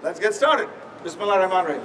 Let's get started. Bismillah ar-Rahman ar-Rahim.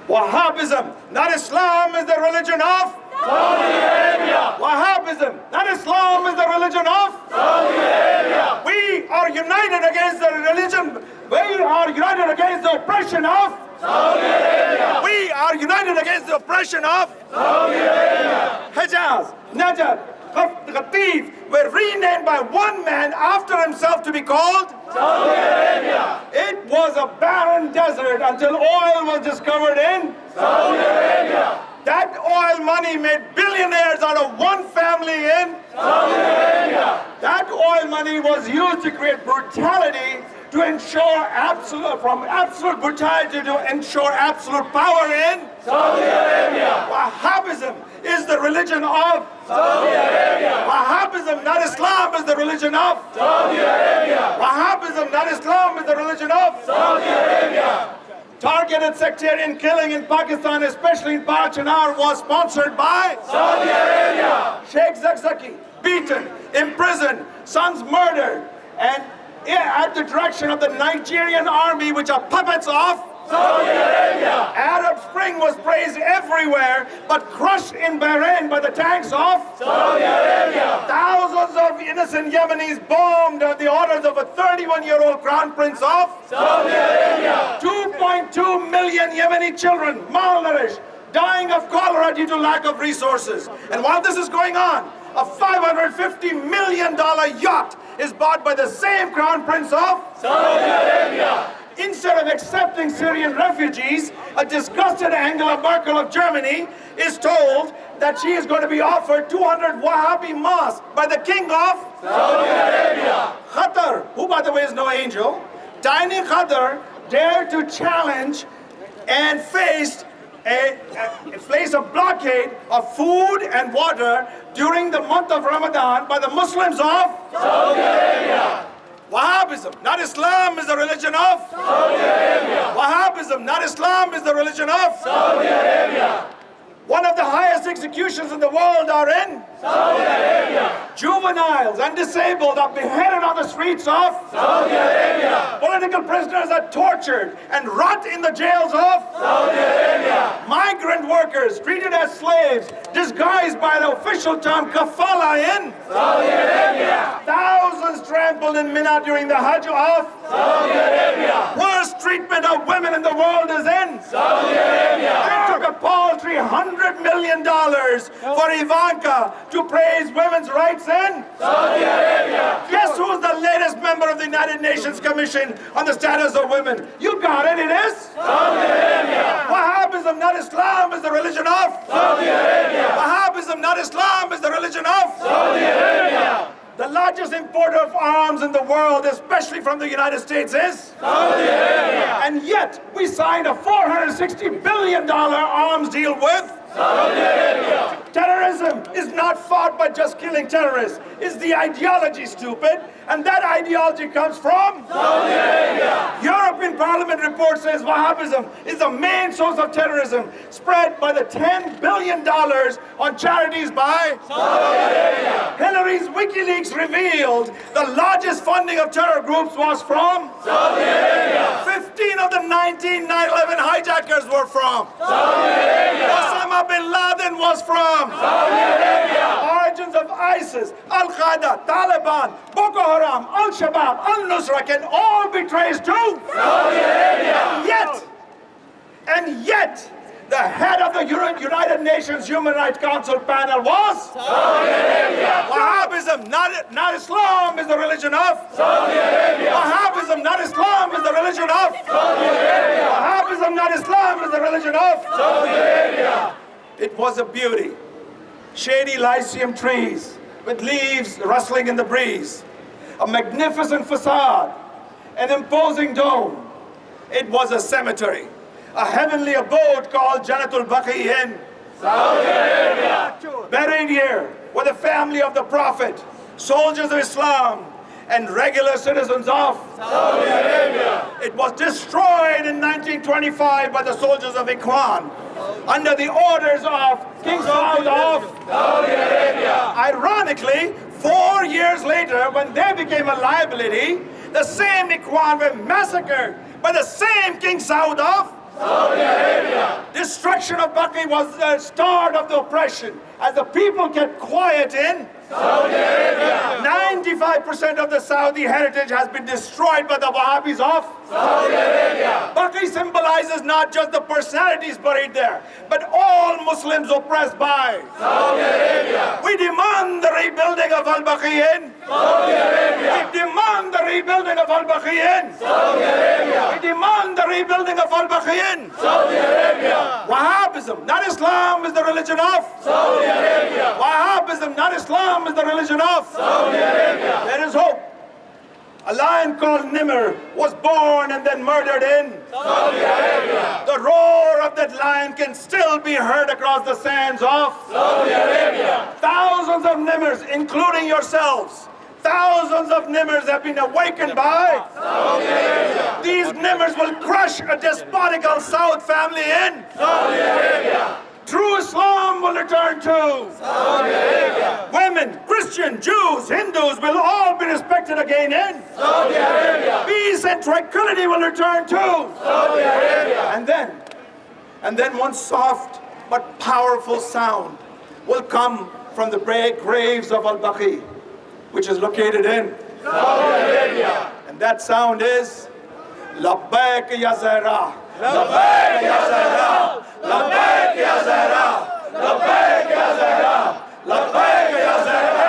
Wahhabism, not Islam, is the religion of Saudi Arabia. Wahhabism, not Islam, is the religion of Saudi Arabia. We are united against the religion. We are united against the oppression of Saudi Arabia. We are united against the oppression of Saudi Arabia. Hijaz, Najd, Qatif were renamed by one man after himself to be called Saudi Arabia. It was a barren desert until oil was discovered in Saudi Arabia. That oil money made billionaires out of one family in Saudi Arabia. That oil money was used to create brutality to ensure absolute brutality to ensure absolute power in Saudi Arabia. Wahhabism is the religion of Saudi Arabia. Wahhabism, not Islam, is the religion of Saudi Arabia. Wahhabism, not Islam, is the religion of Saudi Arabia. Targeted sectarian killing in Pakistan, especially in Parachinar, was sponsored by Saudi Arabia. Sheikh Zakzaki, beaten, imprisoned, sons murdered, and at the direction of the Nigerian army, which are puppets of Saudi Arabia. Arab Spring was praised everywhere, but crushed in Bahrain by the tanks of Saudi Arabia. Thousands of innocent Yemenis bombed at the orders of a 31-year-old crown prince of Saudi Arabia. 2.2 million Yemeni children malnourished, dying of cholera due to lack of resources. And while this is going on, a $550 million yacht is bought by the same crown prince of Saudi Arabia. Instead of accepting Syrian refugees, a disgusted Angela Merkel of Germany is told that she is going to be offered 200 Wahhabi mosques by the king of Saudi Arabia. Qatar, who by the way is no angel. Tiny Qatar dared to challenge and face a blockade of food and water during the month of Ramadan by the Muslims of Saudi Arabia. Wahhabism, not Islam, is the religion of Saudi Arabia. Wahhabism, not Islam, is the religion of Saudi Arabia. One of the highest executions in the world are in Saudi Arabia. Juveniles and disabled are beheaded on the streets of Saudi Arabia. Political prisoners are tortured and rot in the jails of Saudi Arabia. Migrant workers treated as slaves, disguised by the official term kafala in Saudi Arabia. Thousands trampled in Mina during the Hajj of Saudi Arabia. Worst treatment of women in the world is in Saudi Arabia. They took a paltry $100 million for Ivanka to praise women's rights in Saudi Arabia. Guess who's the latest member of the United Nations Commission on the Status of Women? You got it, it is Saudi Arabia. Wahhabism, not Islam, is the religion of Saudi Arabia. Wahhabism, not Islam, is the religion of Saudi Arabia. The largest importer of arms in the world, especially from the United States, is Saudi Arabia. And yet, we signed a $460 billion arms deal with Saudi Arabia. Terrorism is not fought by just killing terrorists. It's the ideology, stupid. And that ideology comes from Saudi Arabia. European Parliament report says Wahhabism is the main source of terrorism, spread by the $10 billion on charities by Saudi Arabia. Hillary's WikiLeaks revealed the largest funding of terror groups was from Saudi Arabia. 15 of the 19 9/11 hijackers were from Saudi Arabia. Osama bin Laden was from Saudi Arabia. Origins of ISIS, Al-Qaeda, Taliban, Boko Haram, Al-Shabaab, Al-Nusra can all be traced to Saudi Arabia. And yet, the head of the United Nations Human Rights Council panel was Saudi Arabia. Wahhabism, not Islam, is the religion of Saudi Arabia. Wahhabism, not Islam, is the religion of Saudi Arabia. Wahhabism, not Islam, is the religion of Saudi Arabia. It was a beauty. Shady lycium trees with leaves rustling in the breeze. A magnificent facade, an imposing dome. It was a cemetery, a heavenly abode called Jannatul Baqee in Saudi Arabia. buried here were the family of the Prophet, soldiers of Islam, and regular citizens of Saudi Arabia. It was destroyed in 1925 by the soldiers of Ikhwan under the orders of King Saud of Saudi Arabia. Ironically, 4 years later, when they became a liability, the same Ikhwan were massacred by the same King Saud of Saudi Arabia. destruction of Baqee was the start of the oppression. As the people kept quiet in Saudi Arabia. 95% of the Saudi heritage has been destroyed by the Wahhabis of Saudi Arabia. Baqee symbolizes not just the personalities buried there, but all Muslims oppressed by Saudi Arabia. We demand the rebuilding of Al-Baqee in Saudi Arabia. We demand the rebuilding of Al-Baqee in Saudi Arabia. We demand the rebuilding of Al-Baqee in Saudi Arabia. Wahhabism, not Islam, is the religion of Saudi Arabia. Wahhabism, not Islam, is the religion of Saudi Arabia. There is hope. A lion called Nimr was born and then murdered in Saudi Arabia. The roar of that lion can still be heard across the sands of Saudi Arabia. thousands of Nimrs, including yourselves. Thousands of Nimrs have been awakened by Saudi Arabia. These Nimrs will crush a despotical Saud family in Saudi Arabia. True Islam will return to Saudi Arabia. Women, Christian, Jews, Hindus will all be respected again in Saudi Arabia. Peace and tranquility will return to Saudi Arabia. And then one soft but powerful sound will come from the graves of Al-Baqee, which is located in Saudi Arabia. And that sound is Labbaik ya Zahra. Labbaik ya Zahra. Labbaik ya Zahra. Labbaik ya Zahra. Labbaik ya Zahra.